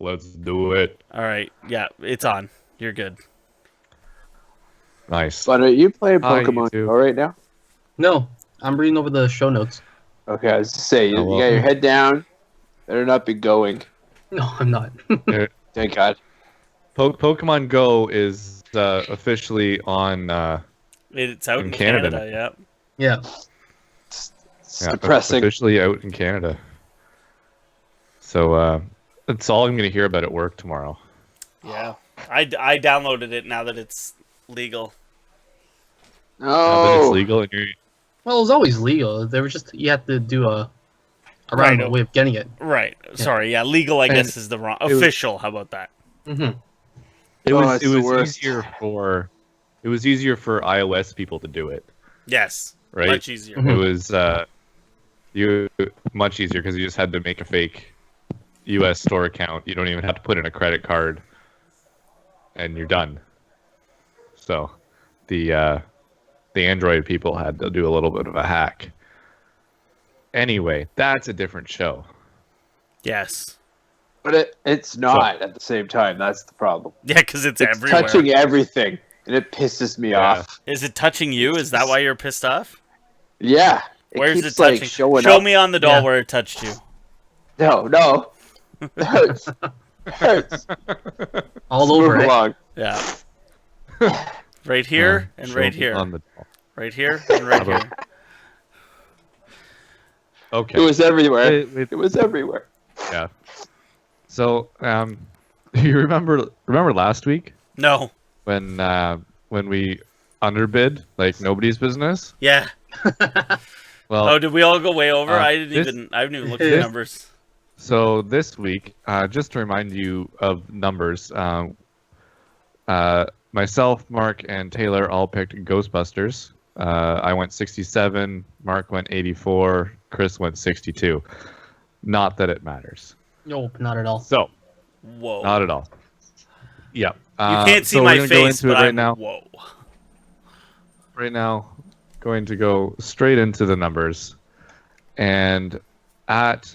Let's do it. All right. Yeah, it's on. You're good. Nice. But are you playing Hi, Pokemon YouTube. Go right now? No, I'm reading over the show notes. Okay, I was to say, you well. got your head down. Better not be going. No, I'm not. Thank God. Pokemon Go is officially on. It's out In in Canada Canada. Yeah. It's depressing. Officially out in Canada. So that's all I'm going to hear about at work tomorrow. Yeah. I downloaded it now that it's legal. Now that it's Oh, legal and you're Well, it was always legal. There was just you had to do a roundabout way of getting it. Right. Sorry. Yeah. Legal, I And guess, is the wrong. was- Official. How about that? Mm-hmm. it Oh, was it's it the was worst. easier for iOS people to do it, Yes. right? Much easier. Mhm. It was much easier because you just had to make a fake US store account. You don't even have to put in a credit card, and you're done. So, the Android people had to do a little bit of a hack. Anyway, that's a different show. Yes. but it's not at the same time. That's the problem. Yeah, because it's It's everywhere. touching everything, and it pisses me Yeah. off. Is it touching you? Is that why you're pissed off? Yeah. Where's keeps, it touching? showing Show up. me on the doll Yeah. where it touched you. No. It hurts. It hurts. All Let's over move it. along. Yeah. Right here and Show right me here. on the- Right here and right How about- here. Okay. It was everywhere. Wait. It was everywhere. Yeah. So, you remember last week No. when we underbid like nobody's business? Yeah. Well, Oh, did we all go way over? I didn't this- even look at the this- numbers. so this week, just to remind you of numbers, myself, Mark, and Taylor all picked Ghostbusters. I went 67, Mark went 84, Chris went 62. Not that it matters. Nope, not at all. So, Whoa. not at all. Yeah. You can't see so my we're gonna go face, into but it right I'm now. whoa. Right now, going to go straight into the numbers. And at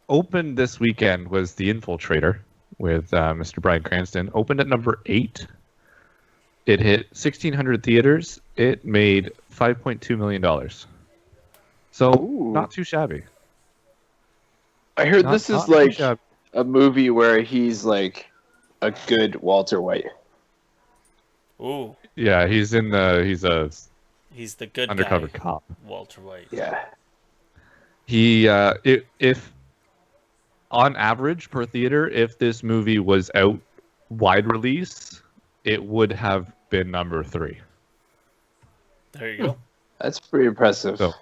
opened this weekend was The Infiltrator with Mr. Bryan Cranston. Opened at number 8. It hit 1,600 theaters. It made $5.2 million. So, Ooh. not too shabby. I heard Not- this is not too like shabby. a movie where he's like a good Walter White. Ooh. Yeah, he's a He's the good undercover guy. cop. Walter White. Yeah. He if on average per theater, if this movie was out wide release, it would have been number 3. There you go. That's pretty impressive. So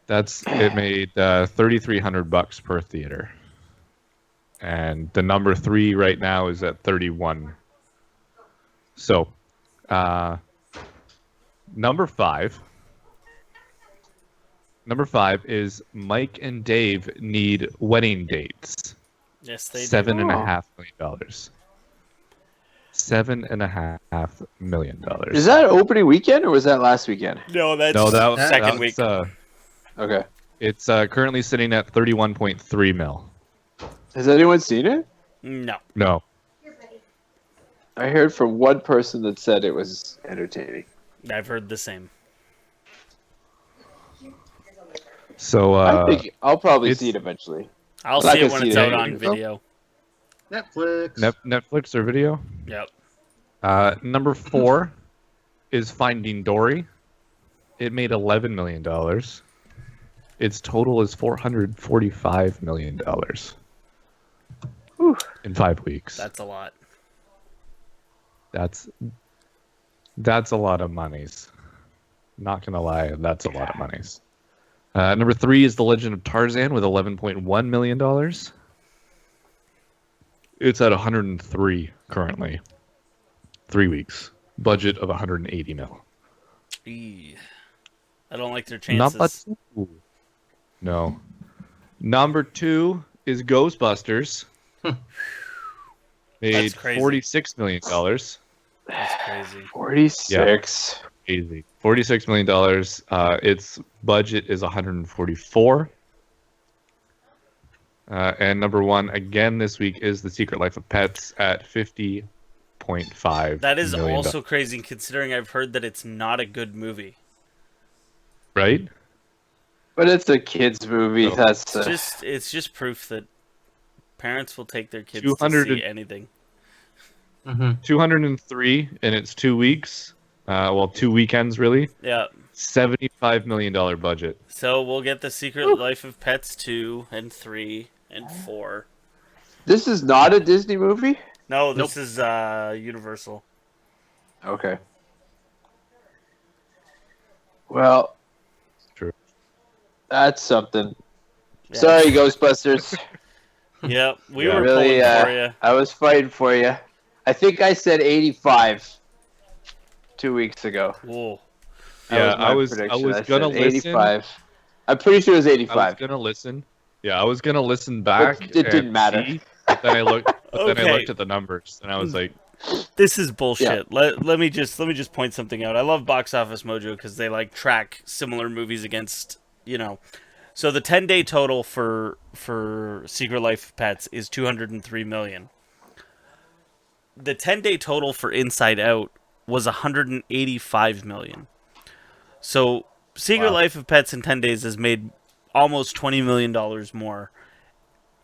it made $3,300 per theater, and the number 3 right now is at 31. So, number 5. Number 5 is Mike and Dave Need Wedding Dates. Yes, they do. $7.5 million. $7.5 million. Is that opening weekend or was that last weekend? No, that's No, that was second that's, week. Okay. It's currently sitting at 31.3 mil. Has anyone seen it? No. No. I heard from one person that said it was entertaining. I've heard the same. So I think I'll probably it's- see it eventually. I'll I'm not see it gonna when see it's it out anyway, on though. video. Netflix. Netflix or video. Yep. Number 4 is Finding Dory. It made $11 million. Its total is $445 million in 5 weeks. That's a lot. That's a lot of monies. Not gonna lie, that's a lot of monies. Number 3 is The Legend of Tarzan with $11.1 million. It's at 103 currently. 3 weeks. Budget of 180 mil. Eee. I don't like their Not chances. much. No. Number 2 is Ghostbusters. Made That's crazy. $46 million. That's crazy. 46. Easy. $46 million. Its budget is 144. And number 1 again this week is The Secret Life of Pets at $50.5 That is million. also crazy considering I've heard that it's not a good movie. Right? But it's a kids movie. Oh. That's It's just proof that parents will take their kids to 200 see anything. 203 in its 2 weeks. 2 weekends really. Yeah. $75 million budget. So we'll get The Secret Life of Pets 2 and 3 and 4. This is not a Disney movie? No, this is Universal. Okay. Well, True. that's something. Yeah. Sorry, Ghostbusters. Yep, we Yeah. were Really, pulling for you. I was fighting for you. I think I said 85 2 weeks ago. Whoa. That Yeah, my I was prediction. gonna said listen. 85. I'm pretty sure it was I 85. was gonna listen. Yeah, I was gonna listen back. But it didn't and matter. see, but then I looked. Then I Okay. looked at the numbers, and I was like, This is bullshit. Let me just point something out. I love Box Office Mojo because they like track similar movies against, you know. So the 10-day total for Secret Life of Pets is 203 million. The 10-day total for Inside Out was 185 million. So Secret Wow. Life of Pets in 10 days has made almost $20 million more.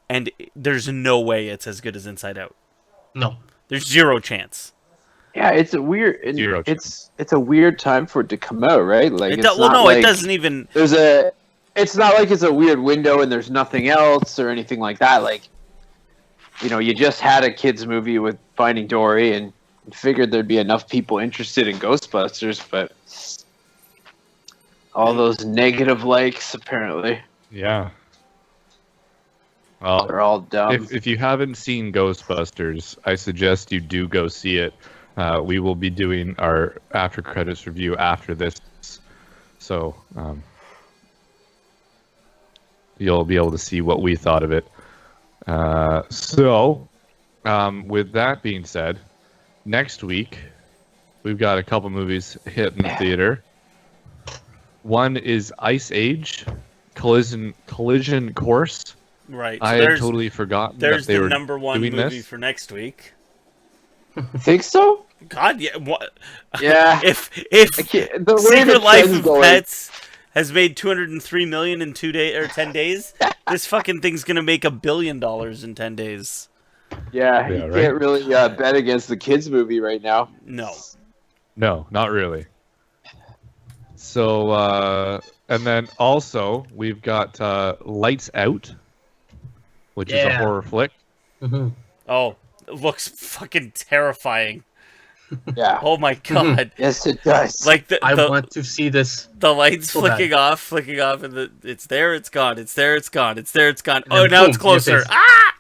And there's no way it's as good as Inside Out. No. There's zero chance. Yeah, it's a weird. Zero It's a weird time for it to come out, right? Like, It it's well, not no, like it doesn't even. There's a. It's not like it's a weird window and there's nothing else or anything like that. Like, you just had a kids movie with Finding Dory and figured there'd be enough people interested in Ghostbusters, but all those negative likes apparently yeah. Well, are all dumb. if you haven't seen Ghostbusters, I suggest you do go see it. We will be doing our after credits review after this, so you'll be able to see what we thought of it. With that being said, next week we've got a couple movies hitting the theater. One is Ice Age, Collision Course. Right. So I had totally forgotten there's that they the were number one doing movie this. for next week. Think so? God, yeah. What? Yeah. If The way Secret the Life trend's of going- Pets has made 203 million in 10 days, this fucking thing's gonna make $1 billion in 10 days. Yeah, Yeah, you right? can't really bet against the kids movie right now. No. No, not really. So, and then also we've got Lights Out, which is a Yeah. horror flick. Mhm. Oh, it looks fucking terrifying. Yeah. Oh my god. Yes, it does. Like I the want to see this. the lights So bad. flicking off, and it's there, it's gone, it's there, it's gone, it's there, it's gone. And Oh, then now boom, it's in your closer. face. Ah!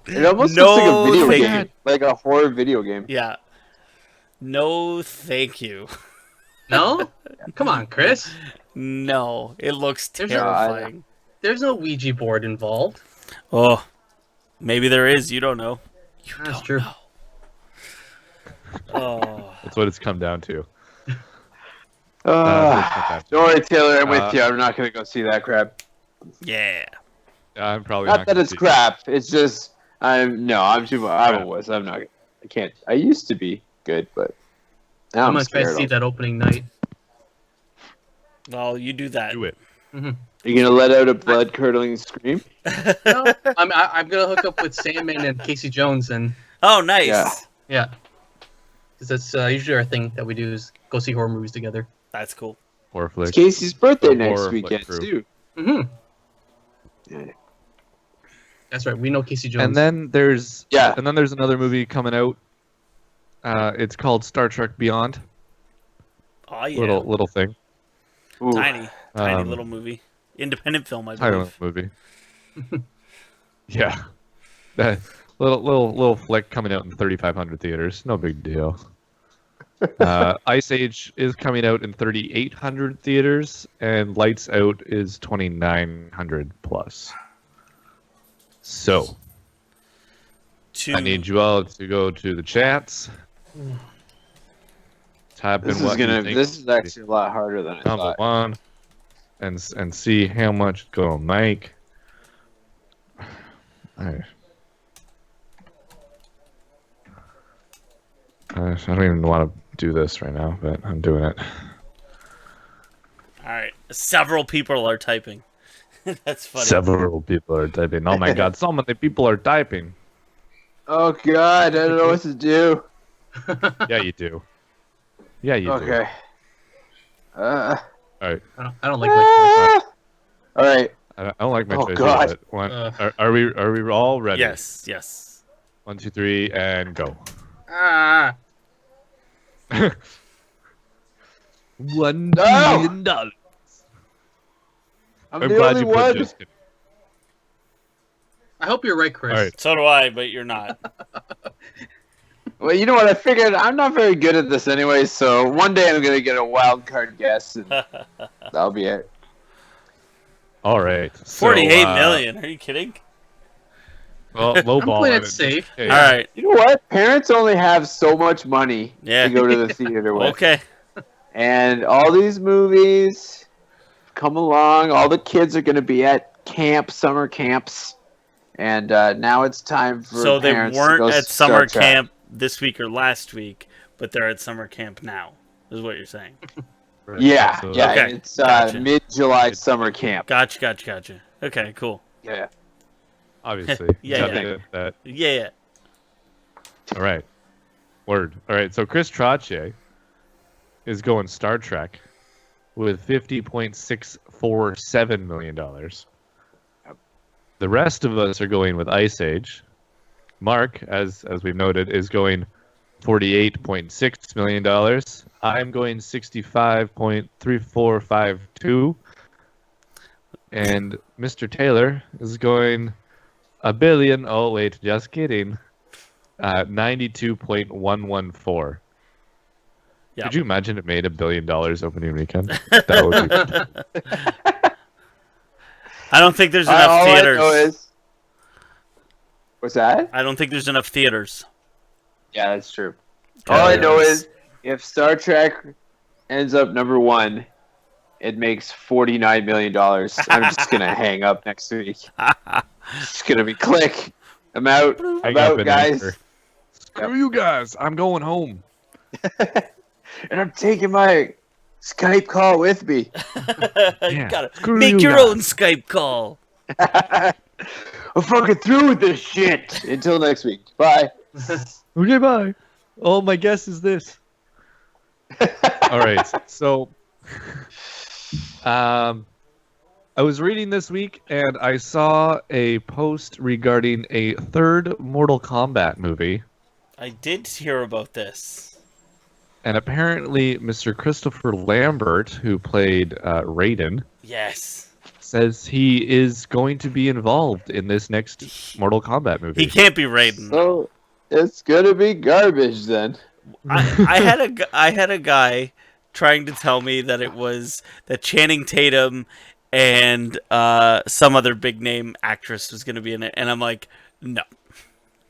It almost No, looks like a video thank game, you. like a horror video game. Yeah. No, thank you. No? Come on, Chris. No, it looks There's terrifying. There's no Ouija board involved. Oh, maybe there is. You don't know. You That's don't true. know. Oh, That's what it's come down to. That's Don't worry, Taylor. I'm Uh, with you. I'm not gonna go see that crap. yeah. I'm probably Not not that gonna it's see it. crap. It's just I'm a wuss. I'm not. I can't. I used to be good, but now I'm I'm gonna try to scared. see that opening night. Well, you do that. Do it. You gonna let out a blood curdling scream? No, I'm gonna hook up with Sandman and Casey Jones, and Oh, nice. Yeah. yeah, because that's usually our thing that we do is go see horror movies together. That's cool. Horror It's flick. Casey's birthday The next horror flick weekend crew. too. Mm-hmm. Yeah. That's right. We know Casey Jones. And then there's Yeah. And then there's another movie coming out. It's called Star Trek Beyond. Oh yeah. Little thing. Ooh. Tiny Um, little movie. Independent film, I Tiny believe. little movie. Yeah. That little flick coming out in 3,500 theaters. No big deal. Ice Age is coming out in 3,800 theaters, and Lights Out is 2,900 plus. So Two. I need you all to go to the chats. Type in This is what you gonna. think This is actually a lot harder than I number thought. one, and see how much it's gonna make. I don't even want to do this right now, but I'm doing it. All right. Several people are typing. That's funny. Several people are typing. Oh my god, so many people are typing. Oh God, I don't know what to do. Yeah, you do. Yeah, you do. Okay. All right. I don't like my choice. All right. I don't like my Oh, choice God. either, but are we all ready? Yes. Yes. 1, 2, 3, and go. Ah. $1 No! million. I'm I'm the glad only you put one. Justin. I hope you're right, Chris. All right. So do I, but you're not. Well, you know what? I figured I'm not very good at this anyway, so one day I'm gonna get a wild card guess, and that'll be it. All right. 48 million. Are you kidding? Well, low I'm ball. playing on it safe. Hey, All right. You know what? Parents only have so much money Yeah. to go to the theater with, Okay. and all these movies come along. All the kids are gonna be at summer camps, and now it's time for So they parents to weren't go at Star summer Trek. camp this week or last week, but they're at summer camp now. Is what you're saying? Right, Yeah, so- yeah. Okay, It's gotcha. mid-July summer camp. Gotcha. Okay, cool. Yeah. Obviously. Yeah, Gotta yeah. get that. Yeah. All right. Word. All right. So Chris Trache is going Star Trek with $50.647 million. The rest of us are going with Ice Age. Mark, as we've noted, is going $48.6 million. I'm going 65.3452. And Mr. Taylor is going $1 billion. Oh, wait, just kidding. 92.114. Yeah. Could you imagine it made $1 billion opening weekend? That would be. I don't think there's enough All theaters. I know is... What's that? I don't think there's enough theaters. Yeah, that's true. All I know Yes. is if Star Trek ends up number 1, it makes $49 million. I'm just going to hang up next week. It's going to be click. I'm out. I'm Hang up out, and guys. anchor. Screw you guys. I'm going home. And I'm taking my Skype call with me. You gotta screw make you your guys. own Skype call. I'm fucking through with this shit. Until next week. Bye. Okay, bye. Oh, my guess is this. All right. So, I was reading this week and I saw a post regarding a third Mortal Kombat movie. I did hear about this. And apparently, Mr. Christopher Lambert, who played Raiden, Yes. says he is going to be involved in this next Mortal Kombat movie. He can't be Raiden. So it's going to be garbage then. I had a guy trying to tell me that it was that Channing Tatum and some other big name actress was going to be in it, and I'm like, no.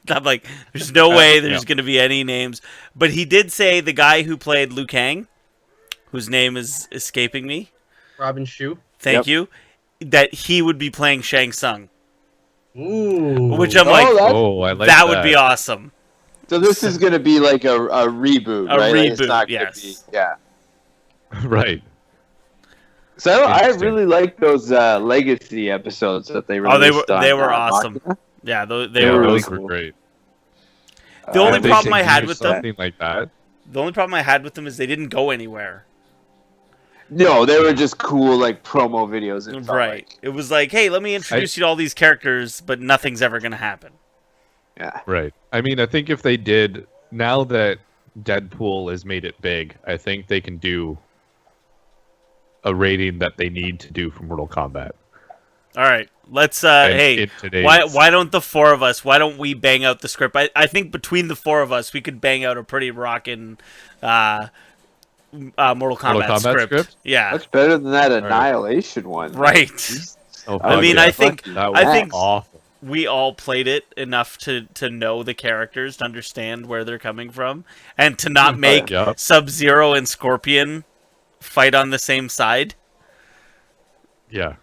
I'm like, there's no way there's going to be any names. But he did say the guy who played Liu Kang, whose name is escaping me. Robin Shu. Thank you. That he would be playing Shang Tsung. Ooh. Which I'm Oh, like, that's- Oh, I like that would be awesome. So this is going to be like a reboot, A right? Like, it's reboot, not gonna yes. be- yeah. Right. So I Interesting. really like those legacy episodes that they released. they were on, awesome. Machina. Yeah, they Yeah, were really really those were cool. great. The only If they problem I could had do with them, something like that. the only problem I had with them is they didn't go anywhere. No, they were just cool, like promo videos. It felt Right. like. It was like, hey, let me introduce you to all these characters, but nothing's ever going to happen. Yeah. Right. I mean, I think if they did, now that Deadpool has made it big, I think they can do a rating that they need to do for Mortal Kombat. All right. Let's, And hey, in today's- why don't the four of us, why don't we bang out the script? I think between the four of us, we could bang out a pretty rockin' Mortal Kombat, script. Yeah. That's better than that Annihilation one. Right. Oh, I fuck mean, yeah. I think That I was think awful. we all played it enough to know the characters, to understand where they're coming from, and to not make Yep. Sub-Zero and Scorpion fight on the same side. Yeah.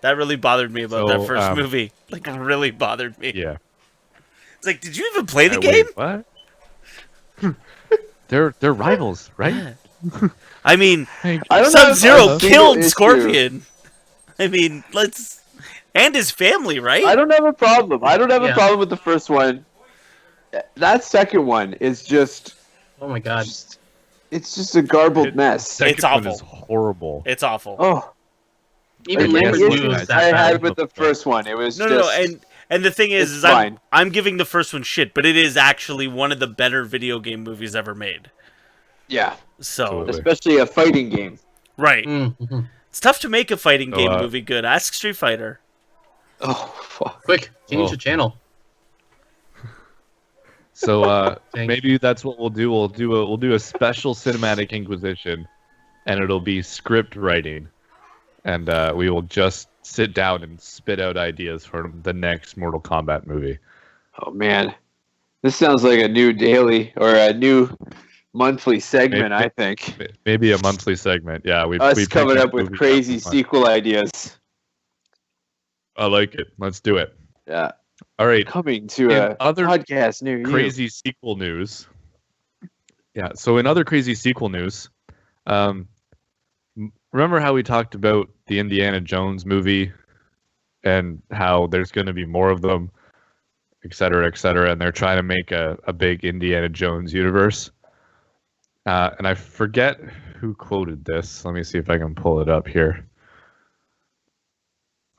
That really bothered me about that So, first movie. Like, it really bothered me. Yeah. It's like, did you even play the Wait, game? what? They're rivals, right? Yeah. I mean, Thank I you. don't have Sub-Zero a single killed issue. Scorpion. I mean, and his family, right? I don't have a problem. I don't have a Yeah. problem with the first one. That second one is just. Oh my god. It's just a garbled mess. Second It's one awful. is horrible. It's awful. Oh, Even like, Lambert the knew it issues was I that had bad. with the first one, it was No, just. and the thing is, It's is fine. I'm giving the first one shit, but it is actually one of the better video game movies ever made. Yeah, So, Absolutely. especially a fighting game. right. Mm-hmm. It's tough to make a fighting So, game movie good. Ask Street Fighter. Oh, fuck. Quick, change Oh. the channel. So Dang. maybe that's what we'll do. We'll do a special cinematic Inquisition, and it'll be script writing, and we will just sit down and spit out ideas for the next Mortal Kombat movie. Oh, man. This sounds like a new daily or a new monthly segment, Maybe- I think. Maybe a monthly segment. Yeah, we Us pick coming a up with movie crazy that's fun. sequel ideas. I like it. Let's do it. Yeah. All right. Coming to In a other podcast near you. Crazy sequel news. Yeah. So in other crazy sequel news, remember how we talked about the Indiana Jones movie and how there's going to be more of them, et cetera, and they're trying to make a big Indiana Jones universe. And I forget who quoted this. Let me see if I can pull it up here.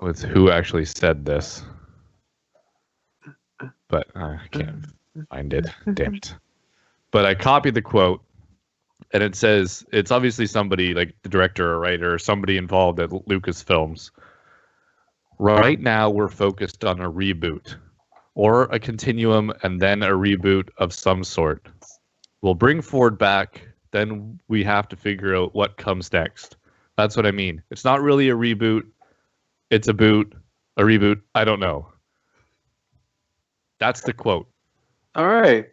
With who actually said this. But I can't find it. Damn it. But I copied the quote, and it says, it's obviously somebody like the director or writer or somebody involved at Lucasfilms. Right now, we're focused on a reboot or a continuum and then a reboot of some sort. We'll bring Ford back, then we have to figure out what comes next. That's what I mean. It's not really a reboot. It's a reboot. I don't know. That's the quote. All right.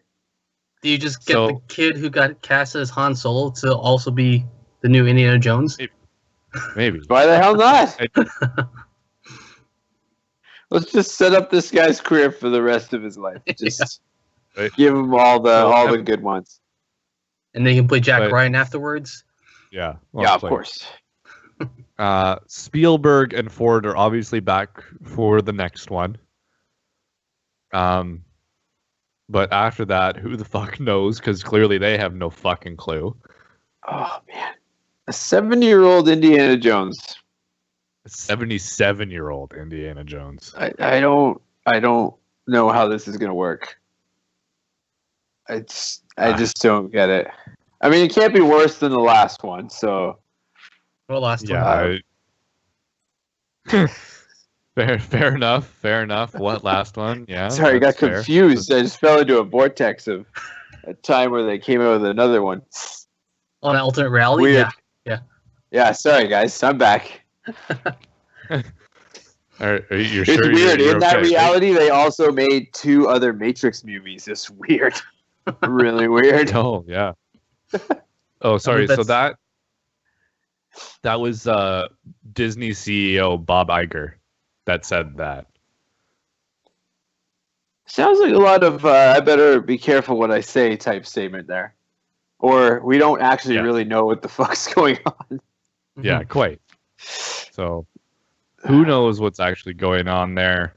Do you just get So- the kid who got cast as Han Solo to also be the new Indiana Jones? Maybe. Why the hell not? I- Let's just set up this guy's career for the rest of his life. Just Right. give him all the good ones. And then you can play Jack But- Ryan afterwards? Yeah. Yeah, of like- course. Spielberg and Ford are obviously back for the next one. But after that, who the fuck knows? Because clearly they have no fucking clue. Oh man, a 70-year-old Indiana Jones. A 77-year-old Indiana Jones. I don't know how this is gonna work. I just don't get it. I mean, it can't be worse than the last one. So Well, last Yeah. one. Fair enough. Fair enough. What last one? Yeah. sorry, I got that's fair. confused. I just fell into a vortex of a time where they came out with another one. On an alternate reality? Weird. Yeah. Yeah, sorry guys, I'm back. Are you It's sure weird. You're In that okay, right? reality, they also made 2 other Matrix movies. It's weird. Really weird. Oh yeah. Oh, sorry. So that's- that was Disney CEO Bob Iger that said that. Sounds like a lot of I better be careful what I say type statement there. Or we don't actually Yeah. really know what the fuck's going on. Yeah, quite. So who knows what's actually going on there?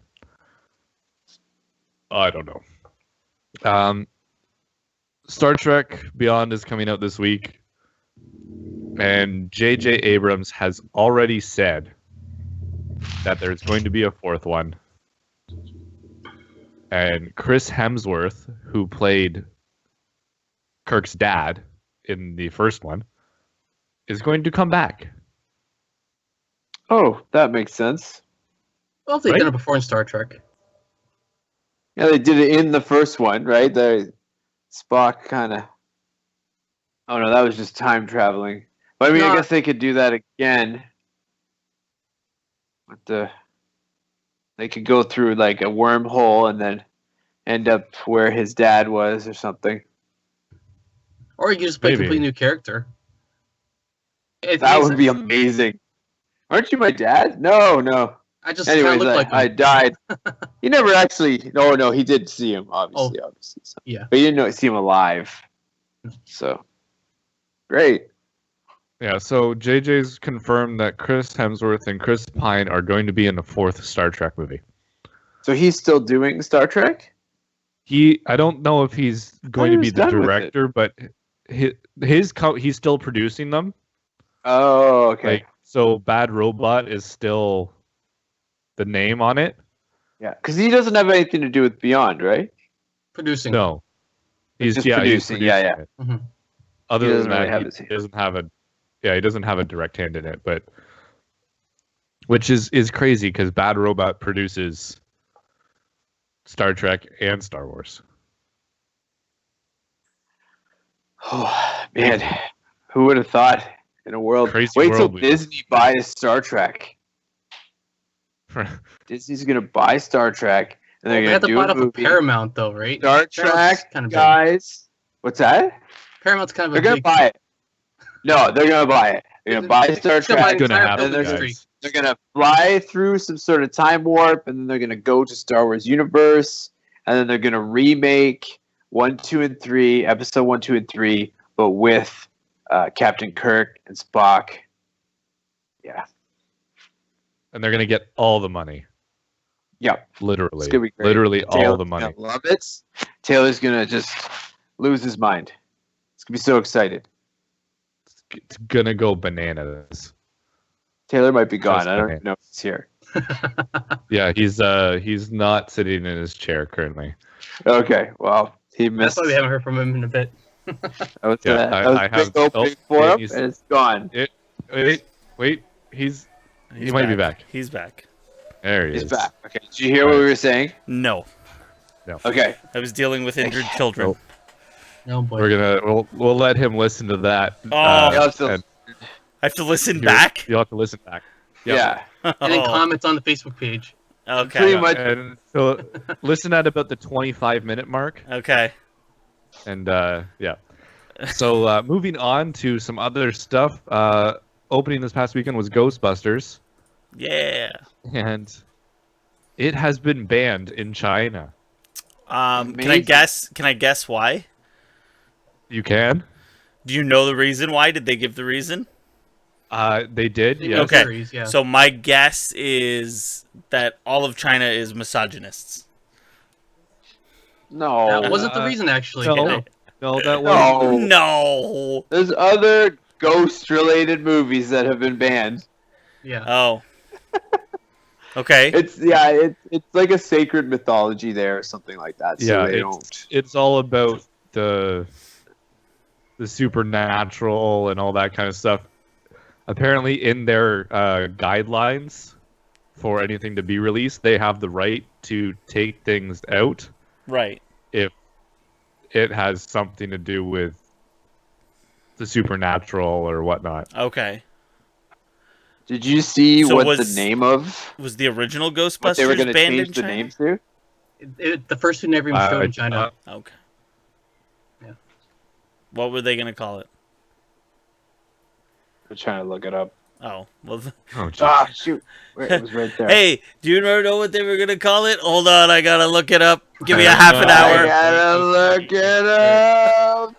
I don't know. Star Trek Beyond is coming out this week, and J.J. Abrams has already said that there's going to be a 4th one. And Chris Hemsworth, who played Kirk's dad in the first one, is going to come back. Oh, that makes sense. Well, they've Right? done it before in Star Trek. Yeah, they did it in the first one, right? The Spock kind of. Oh no, that was just time traveling. But I mean, I No. guess they could do that again. They could go through like a wormhole and then end up where his dad was or something. Or you can just play a Maybe. completely new character. It That makes would be sense. amazing. Aren't you my dad? No. I just kind of Anyways, looked like him. I died. He never actually. No, he did see him. Obviously. So. Yeah. But you didn't see him alive. So great. Yeah, so JJ's confirmed that Chris Hemsworth and Chris Pine are going to be in the 4th Star Trek movie. So he's still doing Star Trek? I don't know if he's going to be the director, but he's still producing them. Oh, okay. Like, so Bad Robot is still the name on it. Yeah, because he doesn't have anything to do with Beyond, right? Producing. No, He's just producing. Yeah. It. Mhm. Other He than doesn't really that, have he his hand. doesn't have a he doesn't have a direct hand in it, but which is crazy because Bad Robot produces Star Trek and Star Wars. Oh man, who would have thought in a world? Crazy Wait till world we live. Disney buys Star Trek. Disney's gonna buy Star Trek, and Well, they're they have to gonna buy it do off a of movie. Paramount, though, right? Star Paramount's Trek, kind of big. guys. What's that? Paramount's kind of They're a gonna big. buy it. No, they're gonna buy it. They're gonna buy Star It's gonna buy Trek. Gonna entire happen, film guys. industry. They're gonna fly through some sort of time warp, and then they're gonna go to Star Wars universe, and then they're gonna remake 1, 2, and 3, episode 1, 2, and 3, but with Captain Kirk and Spock. Yeah. And they're gonna get all the money. Yep. Literally. It's gonna be great. Literally all Taylor's the money. gonna love it. Taylor's gonna just lose his mind. He's gonna be so excited. It's gonna go bananas. Taylor might be gone. Just I don't kidding. know if he's here. Yeah, he's not sitting in his chair currently. Okay, well, he That's missed. why we haven't heard from him in a bit. That was, Yeah, that was I a big have- opening oh, for him, he's- and it's gone. Wait, he might be back. He's back. There he He's is. back. Okay, did you hear what we were saying? No, Okay. I was dealing with injured children. Nope. Oh boy. We'll let him listen to that. Oh. You'll have to- and I have to listen hear- back. You'll have to listen back. Yeah. And then Oh, comments on the Facebook page. okay. Pretty much. And so listen at about the 25-minute mark. Okay. And yeah. So moving on to some other stuff. Opening this past weekend was Ghostbusters, Yeah. and it has been banned in China. Can I Amazing. guess? Can I guess why? You can. Do you know the reason why? Did they give the reason? They did. Yes. Okay. Series, yeah. So my guess is that all of China is misogynists. No. That wasn't the reason, actually. No, that was. No. No. There's other ghost-related movies that have been banned. Yeah. Oh. Okay. It's like a sacred mythology there or something like that. So Yeah, they it's don't. it's all about the supernatural and all that kind of stuff. Apparently, in their guidelines for anything to be released, they have the right to take things out Right. if it has something to do with the supernatural or whatnot. Okay. Did you see So what was- the name of Was the original what they were going Ghostbusters to banned in change the China? names to? The first two never even showed in Uh, China. Okay. Yeah. What were they gonna call it? I'm trying to look it up. Oh, well. Oh, geez. Ah, shoot. Wait, it was right there. Hey, do you know what they were gonna call it? Hold on, I gotta look it up. Give me a half an I hour. gotta look it up.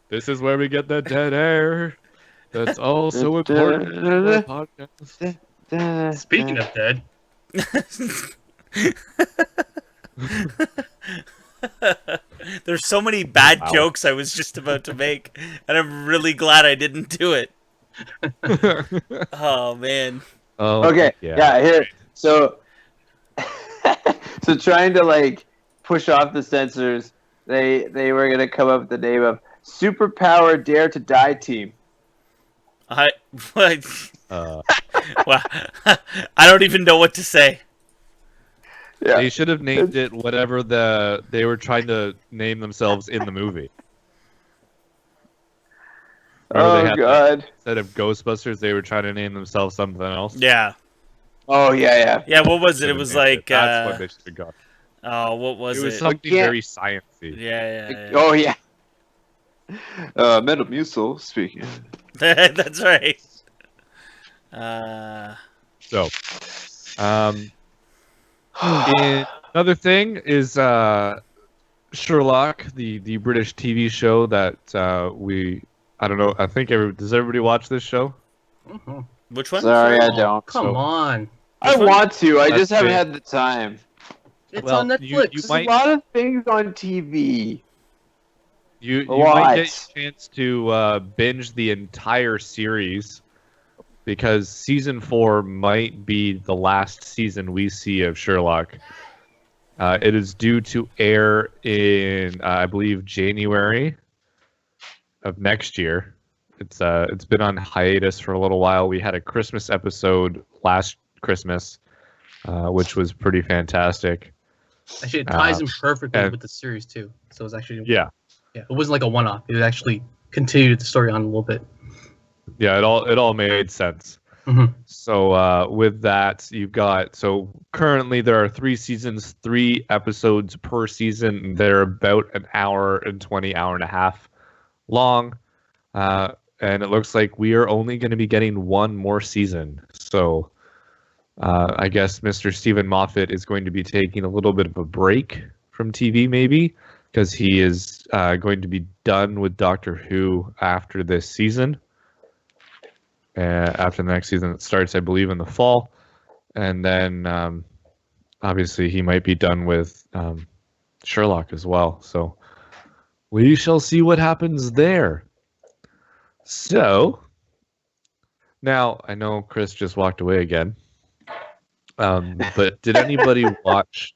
This is where we get the dead air. That's all so important for our podcast. Speaking of dead, There's so many bad Wow. jokes I was just about to make, and I'm really glad I didn't do it. Oh man. Oh, Okay, yeah, here. So, so trying to like push off the censors, they were gonna come up with the name of Superpower Dare to Die Team. I what? Uh, Wow. I don't even know what to say. Yeah. They should have named it whatever they were trying to name themselves in the movie. Remember they Oh had God. Instead of Ghostbusters, they were trying to name themselves something else. Yeah. Oh yeah. Yeah. What was it? It Should've was named like. That's what they should have got. Oh, what was It was it? something Again. very sciencey. Yeah. Oh yeah. Metamucil speaking. That's right. So, Um, another thing is Sherlock, the British TV show that I don't know. I think does everybody watch this show? Mhm. Which one? Sorry, I Oh, don't. come So- on. I one? want to. I That's just haven't great. had the time. It's Well, on you Netflix. There's might- a lot of things on TV. You What? might get a chance to binge the entire series because season 4 might be the last season we see of Sherlock. It is due to air in I believe January of next year. It's been on hiatus for a little while. We had a Christmas episode last Christmas, which was pretty fantastic. Actually, it ties in perfectly and- with the series too. So it's actually Yeah. it wasn't like a one-off. It actually continued the story on a little bit. Yeah, it all made sense. Mhm. So with that, you've got currently there are 3 seasons, 3 episodes per season. They're about an hour and 20, hour and a half long, and it looks like we are only going to be getting one more season. So I guess Mr. Stephen Moffat is going to be taking a little bit of a break from TV, maybe because he is going to be done with Doctor Who after this season. After the next season that starts, I believe, in the fall. And then, obviously, he might be done with Sherlock as well. So we shall see what happens there. So, now, I know Chris just walked away again. But did anybody watch...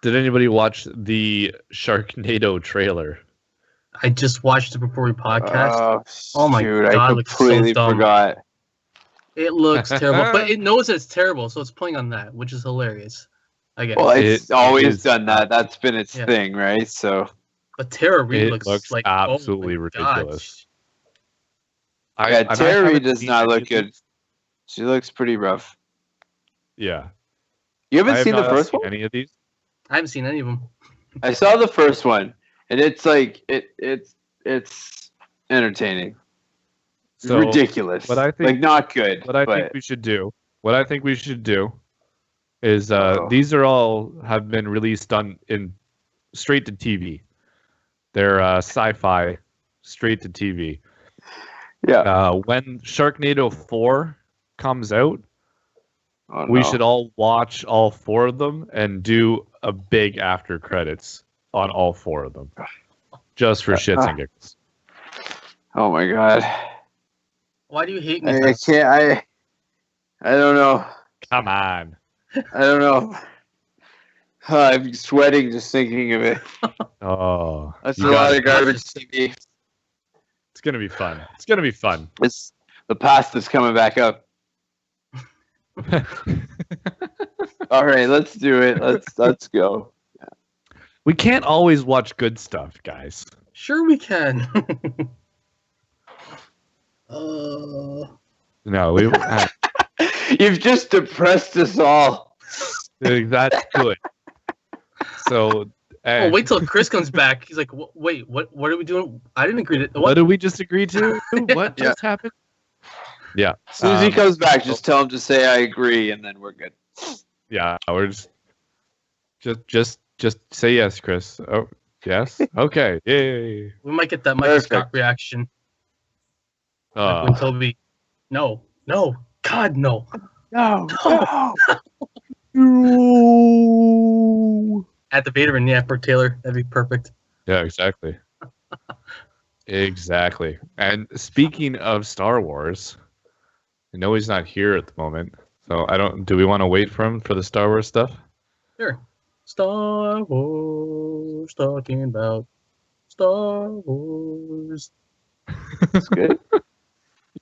Did anybody watch the Sharknado trailer? I just watched it before we podcast. Oh my shoot, God, I it looks so completely dumb. forgot. It looks terrible, but it knows it's terrible, so it's playing on that, which is hilarious. I guess. Well, it's It always is- done that. That's been its Yeah. thing, right? So But Tara Reid It looks looks like absolutely oh my ridiculous. gosh. yeah, and I Terry haven't does seen not any look of good. these. She looks pretty rough. Yeah. You I haven't have seen the not first seen one? any of these. I haven't seen any of them. I saw the first one, and it's like it's entertaining. So Ridiculous. what I think- like not good. what I but think we should do is Uh-oh. these are all have been released in straight to TV. They're sci-fi straight to TV. yeah. When Sharknado 4 comes out, Oh, we no. should all watch all 4 of them and do a big after credits on all 4 of them. Just for shits and giggles. Oh my god. Why do you hate me? I can't. I don't know. Come on. I don't know. I'm sweating just thinking of it. Oh. That's you a got lot it. of garbage TV. It's gonna be fun. It's gonna be fun. It's the past is coming back up. All right, let's do it. Let's go. We can't always watch good stuff, guys. Sure, we can. No, we You've just depressed us all. that's good. So, Oh, wait till Chris comes back. He's like, "Wait, what? What are we doing? I didn't agree to what what." did we just agree to? What Yeah. just happened? Yeah. As soon as he Um, comes back, just tell him to say I agree, and then we're good. Yeah, we're just say yes, Chris. Oh, yes. Okay. Yay. We might get that Michael Scott Perfect. reaction. Like when Uh, Toby, no, God, no. No. At the Vader and Yapper Taylor, that'd be perfect. yeah, exactly. Exactly. And speaking of Star Wars, I know he's not here at the moment, so do we want to wait for him for the Star Wars stuff? Sure. Star Wars, talking about Star Wars. That's good.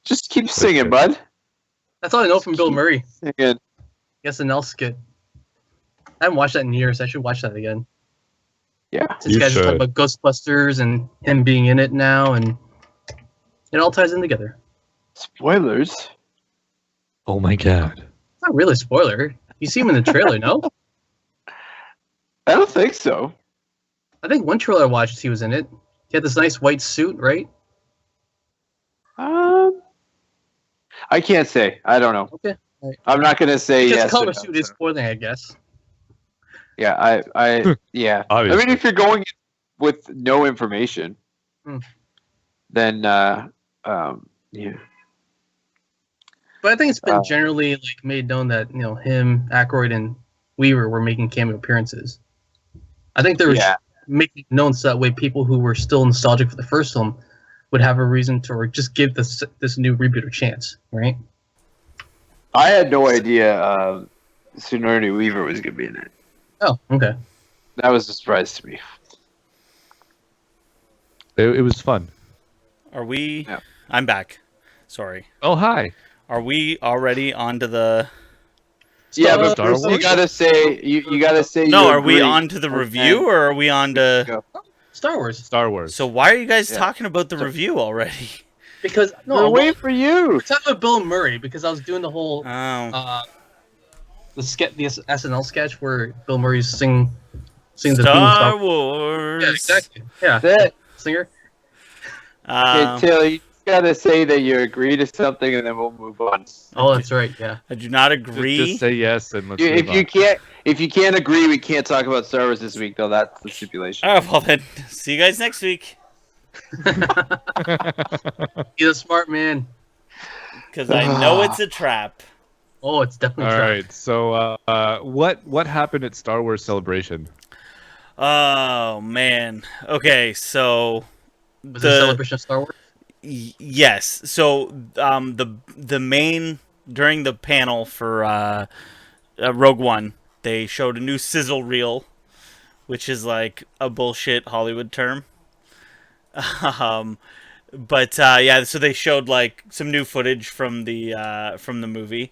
Just keep singing, bud. That's all I know from Bill Murray. Singing. SNL skit. I haven't watched that in years. I should watch that again. Yeah. Since You you guys are talking should. about Ghostbusters and him being in it now, and it all ties in together. Spoilers. Oh my god. It's not really a spoiler. You see him in the trailer, no? I don't think so. I think one trailer I watched, he was in it. He had this nice white suit, right? I can't say. I don't know. Okay. I'm not gonna say Because yes. color or no, suit is so. spoiling, I guess. Yeah, yeah. I Obviously. mean, if you're going in with no information, then yeah. But I think it's been generally like made known that him, Aykroyd, and Weaver were making cameo appearances. I think they were making it known so that way people who were still nostalgic for the first film would have a reason to, or just give this new reboot a chance, right? I had no idea Sigourney Weaver was gonna be in it. Oh, okay. That was a surprise to me. It was fun. Are we? Yeah. I'm back. Sorry. Oh, hi. Are we already onto the? Yeah, but Star first you Wars? gotta say you gotta say. No, you are we agree, on to the and review then or are we on to? go. Star Wars. Star Wars. So why are you guys Yeah. talking about the review already? Because We're waiting for you. we're talking about Bill Murray because I was doing the whole Oh, the SNL sketch where Bill Murray's sing the theme of Star Wars. Yeah, exactly. Yeah, That's it. singer. Okay, Taylor, you just gotta say that you agree to something, and then we'll move on. Oh, that's right. Yeah. I do not agree. Just say yes and let's If move you on. can't agree, we can't talk about Star Wars this week, though. That's the stipulation. All right, well then, see you guys next week. He's a smart man. Because I know it's a trap. Oh, it's definitely All true. right. So, what happened at Star Wars Celebration? Oh man. Okay, so Was it a celebration of Star Wars? yes. So the main during the panel for Rogue One, they showed a new sizzle reel, which is like a bullshit Hollywood term. But yeah, so they showed like some new footage from the movie.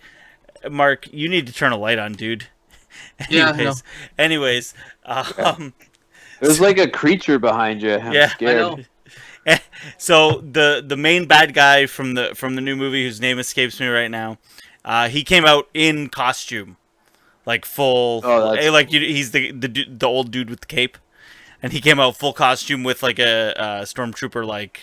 Mark, you need to turn a light on, dude. Yeah, I know. Anyways, There's like a creature behind you. I'm Yeah, I scared. know. so the main bad guy from the new movie, whose name escapes me right now, he came out in costume, like full, Oh, that's like he's the old dude with the cape, and he came out full costume with like a stormtrooper like.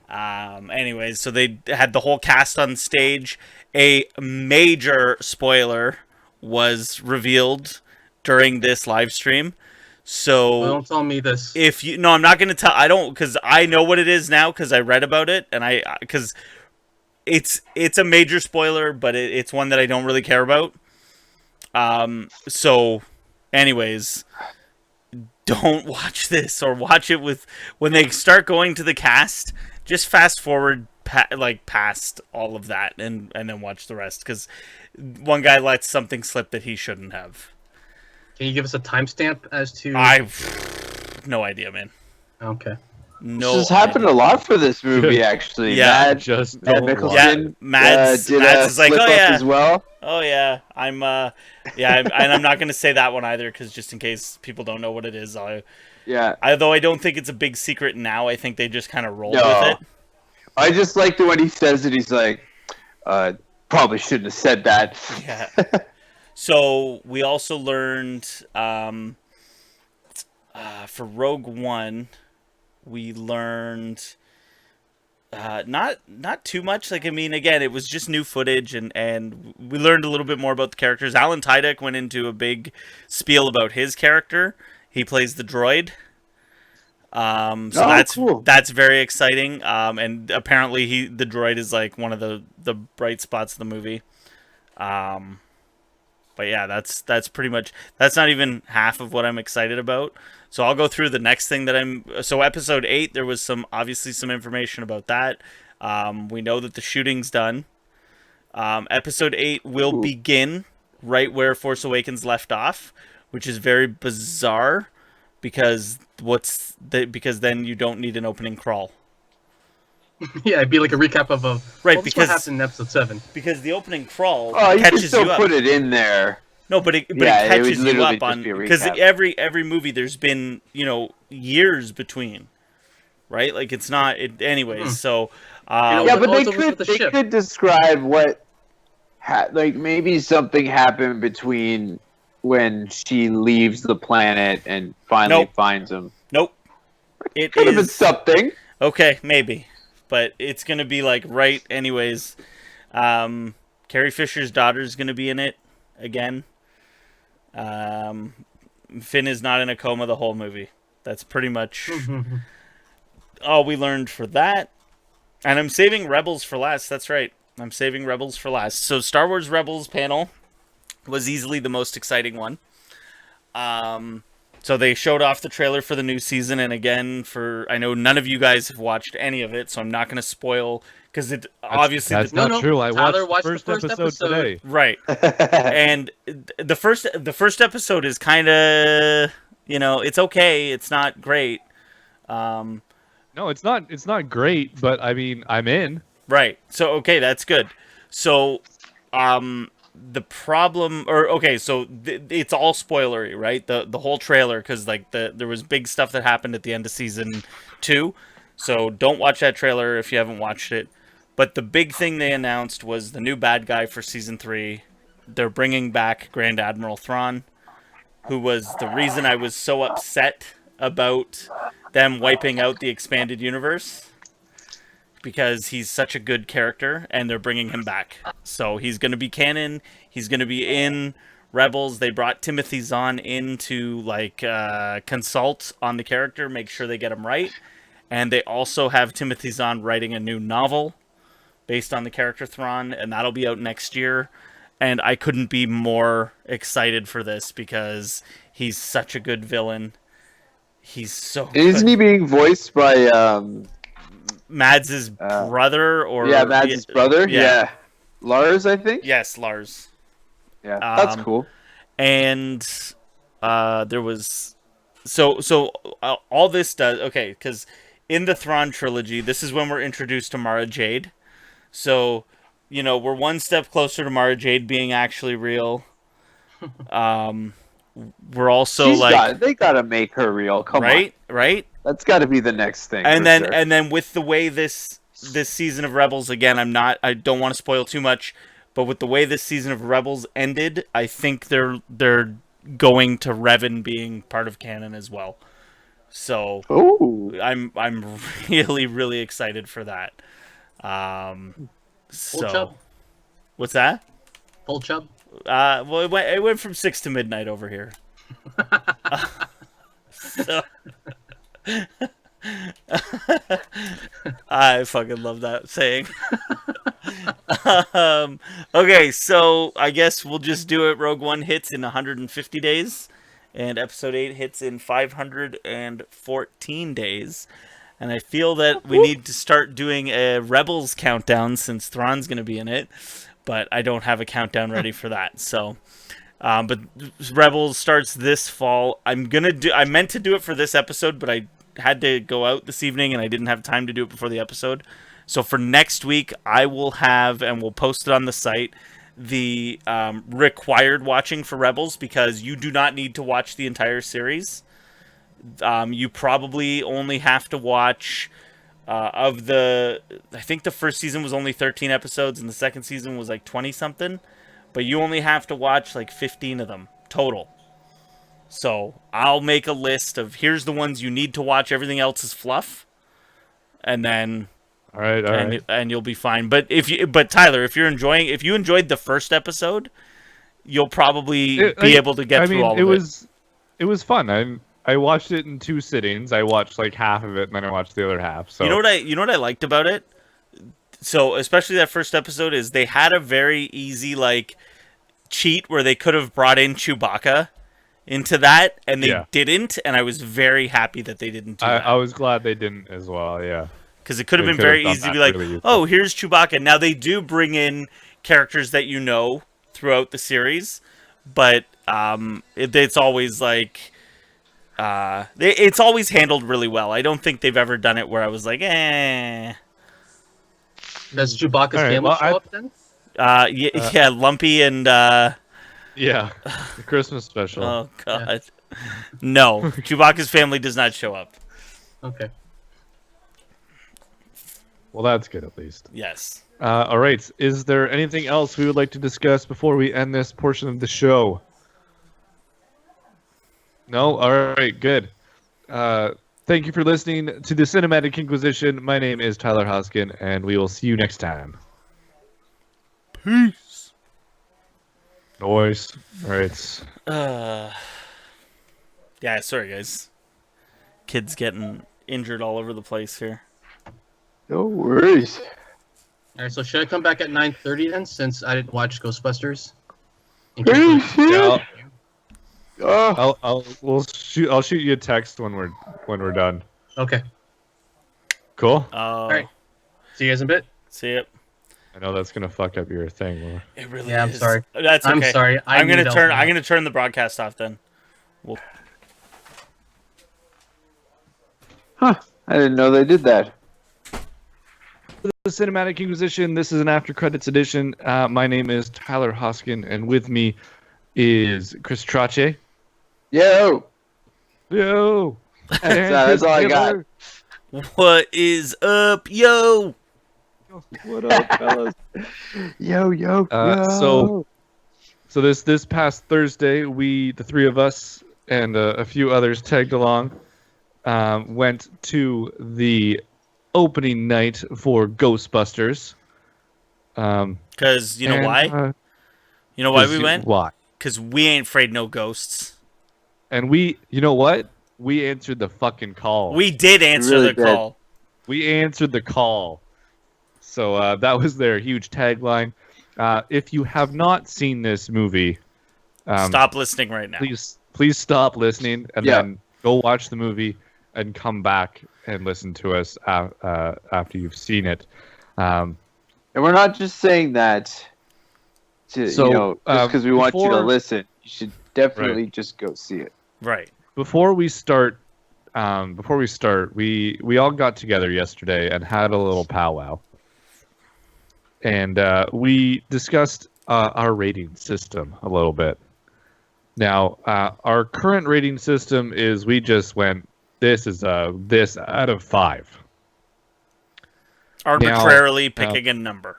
Anyways, so they had the whole cast on stage. A major spoiler was revealed during this live stream. So Well, don't tell me this. if you no, I'm not going to tell. I don't, because I know what it is now because I read about it, and because it's a major spoiler, but it's one that I don't really care about. So, anyways, don't watch this or watch it with when they start going to the cast. Just fast forward past all of that and then watch the rest because one guy lets something slip that he shouldn't have. Can you give us a timestamp as to? No idea, man. Okay. No. This has happened a lot for this movie, actually. Yeah, Matt, just Matt don't Mickelson, Yeah, Mads did is like, slip oh up yeah, as well. oh yeah, I'm and I'm not gonna say that one either because just in case people don't know what it is, Yeah, although I don't think it's a big secret now, I think they just kind of rolled No. with it. I just like the when he says it. He's like, probably shouldn't have said that. Yeah. So we also learned for Rogue One, we learned not too much. Like, I mean, again, it was just new footage, and we learned a little bit more about the characters. Alan Tudyk went into a big spiel about his character. He plays the droid. So cool. that's very exciting. And apparently the droid is like one of the bright spots of the movie. But yeah, that's pretty much, that's not even half of what I'm excited about. So I'll go through the next thing that so episode 8, there was obviously some information about that. We know that the shooting's done. Episode 8 will begin right where Force Awakens left off, which is very bizarre because because then you don't need an opening crawl. Yeah, it'd be like a recap of Right, what because happened in episode 7. Because the opening crawl Oh, you can catches still you up. put it in there. No, but it Yeah, it catches would you literally up just on be a because recap. every movie there's been years between, right? Like it's not. Anyways, so Yeah, but also with the they ship. could describe what, like maybe something happened between when she leaves the planet and finally Nope. finds him. nope. It Could have been is Carrie Fisher's daughter is going to be in it again. Finn is not in a coma the whole movie. That's pretty much all we learned for that. And I'm saving Rebels for last. That's right. I'm saving Rebels for last. So Star Wars Rebels panel was easily the most exciting one. So they showed off the trailer for the new season, and again, I know none of you guys have watched any of it, so I'm not going to spoil because obviously that's not true. I Tyler watched the first episode today. Right, and the first episode is kind of it's okay. It's not great. No, it's not. It's not great, but I mean, I'm in. Right. So okay, that's good. So, the problem, so it's all spoilery, right? The whole trailer, because like there was big stuff that happened at the end of season 2, so don't watch that trailer if you haven't watched it. But the big thing they announced was the new bad guy for season 3. They're bringing back Grand Admiral Thrawn, who was the reason I was so upset about them wiping out the expanded universe, because he's such a good character, and they're bringing him back. So he's going to be canon. He's going to be in Rebels. They brought Timothy Zahn in to consult on the character, make sure they get him right. And they also have Timothy Zahn writing a new novel based on the character Thrawn, and that'll be out next year. And I couldn't be more excited for this because he's such a good villain. He's so good. Isn't he being voiced by Mads' brother? Mads' brother? Yeah. Lars, I think? Yes, Lars. Yeah, that's cool. And there was... So all this does... Okay, because in the Thrawn trilogy, this is when we're introduced to Mara Jade. So, we're one step closer to Mara Jade being actually real. We're also they gotta make her real. Come on. Right? That's got to be the next thing. And then with the way this season of Rebels, again, I don't want to spoil too much, but with the way this season of Rebels ended, I think they're going to Revan being part of canon as well. So I'm really, really excited for that. Full chub? What's that? Full chub? Well, it went from 6 to midnight over here. So I fucking love that saying. Okay, so I guess we'll just do it. Rogue One hits in 150 days, and Episode 8 hits in 514 days. And I feel that we need to start doing a Rebels countdown since Thrawn's going to be in it, but I don't have a countdown ready for that. So, but Rebels starts this fall. I meant to do it for this episode, but I had to go out this evening and I didn't have time to do it before the episode. So for next week, I will have, and we'll post it on the site, the required watching for Rebels, because you do not need to watch the entire series. You probably only have to watch I think the first season was only 13 episodes and the second season was like 20 something, but you only have to watch like 15 of them total. So I'll make a list of here's the ones you need to watch. Everything else is fluff, and then all right, and you'll be fine. But Tyler, if you enjoyed the first episode, you'll probably be able to get through all of it. It was fun. I watched it in 2 sittings. I watched like half of it, and then I watched the other half. So you know what I liked about it? So especially that first episode is they had a very easy cheat where they could have brought in Chewbacca into that, and they didn't, and I was very happy that they didn't do that. I was glad they didn't as well, yeah. Because it could have been very easy to be like, oh, here's Chewbacca. Now they do bring in characters that you know throughout the series, but it's always it's always handled really well. I don't think they've ever done it where I was like, eh. Does Chewbacca's family show up then? Yeah, Lumpy and yeah, the Christmas special. Oh God, no! Chewbacca's family does not show up. Okay. Well, that's good at least. Yes. All right. Is there anything else we would like to discuss before we end this portion of the show? No? All right, good. Thank you for listening to the Cinematic Inquisition. My name is Tyler Hoskin, and we will see you next time. Peace. Noise. All right. Yeah, sorry guys. Kids getting injured all over the place here. No worries. All right, so should I come back at 9:30 then, since I didn't watch Ghostbusters? Yeah, Oh, I'll shoot you a text when we're done. Okay. Cool. All right. See you guys in a bit. See ya. I know that's gonna fuck up your thing. Laura. It really Yeah, I'm is. sorry. That's okay. I'm sorry. I'm gonna turn the broadcast off then. huh. I didn't know they did that. The Cinematic Inquisition. This is an after credits edition. My name is Tyler Hoskin, and with me is Chris Trache. Yo. Yo. And That's all I got. Taylor. What is up, yo? What up, fellas? Yo. So this past Thursday, the three of us and a few others tagged along, went to the opening night for Ghostbusters. Because you know why? You know why we went? Why? Because we ain't afraid no ghosts. And you know what? We answered the fucking call. We did answer really the did. call. We answered the call. So that was their huge tagline. If you have not seen this movie, Stop listening right now. please stop listening and Yeah. then go watch the movie and come back and listen to us after you've seen it. And we're not just saying that to, just because we want you to before- listen. You should definitely just go see it. Right. Before we start, we all got together yesterday and had a little powwow, and we discussed our rating system a little bit. Now, our current rating system is we just went, this is this out of 5. Arbitrarily picking a number.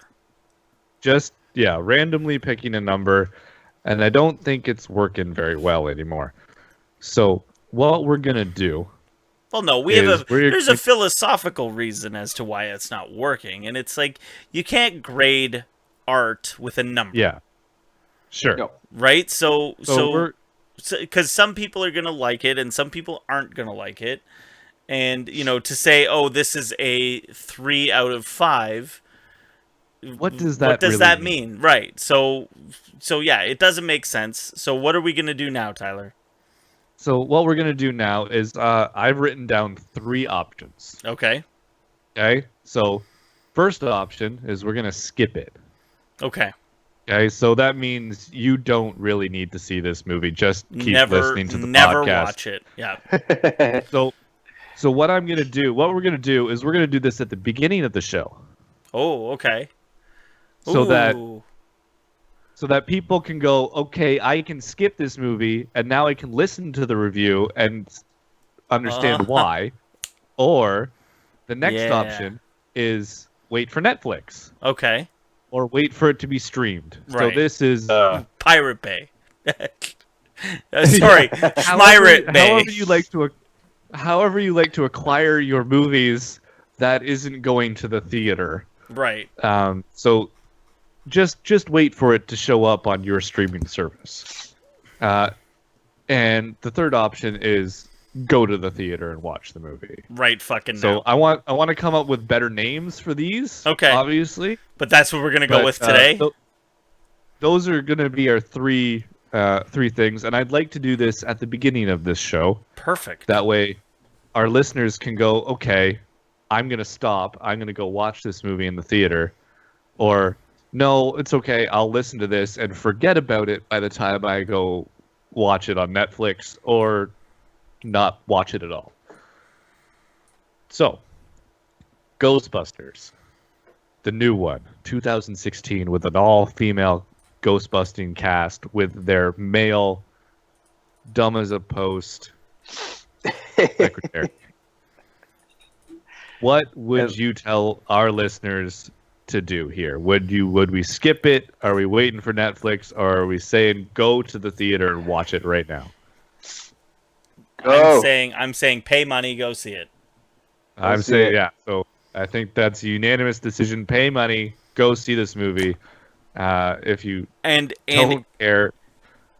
Just randomly picking a number, and I don't think it's working very well anymore. So what we're gonna do? Well, no, there's a philosophical reason as to why it's not working, and it's like you can't grade art with a number. Yeah, sure. No. Right? So we're because some people are gonna like it and some people aren't gonna like it, and to say, oh, this is a 3 out of 5. What does that really mean? Right. So yeah, it doesn't make sense. So what are we gonna do now, Tyler? So what we're gonna do now is I've written down 3 options. Okay. Okay. So first option is we're gonna skip it. Okay. Okay. So that means you don't really need to see this movie. Just keep listening to the never podcast. watch it. Yeah. So what we're gonna do is we're gonna do this at the beginning of the show. Oh, okay. So Ooh. that people can go, okay, I can skip this movie, and now I can listen to the review and understand why. Or the next option is wait for Netflix. Okay. Or wait for it to be streamed. Right. So this is Pirate Bay. Sorry, Pirate Bay. However you like to acquire your movies that isn't going to the theater. Right. So just wait for it to show up on your streaming service. And the third option is go to the theater and watch the movie. Right fucking now. So I want to come up with better names for these. Okay. Obviously. But that's what we're going to go with today? Those are going to be our three things, and I'd like to do this at the beginning of this show. Perfect. That way our listeners can go, okay, I'm going to stop. I'm going to go watch this movie in the theater. Or, no, it's okay. I'll listen to this and forget about it by the time I go watch it on Netflix or not watch it at all. So, Ghostbusters. The new one, 2016, with an all-female Ghostbusting cast with their male, dumb as a post secretary. What would you tell our listeners to do here? Would we skip it? Are we waiting for Netflix? Or are we saying go to the theater and watch it right now? I'm saying pay money, go see it. I'm saying, yeah. So I think that's a unanimous decision. Pay money, go see this movie. If you and don't care,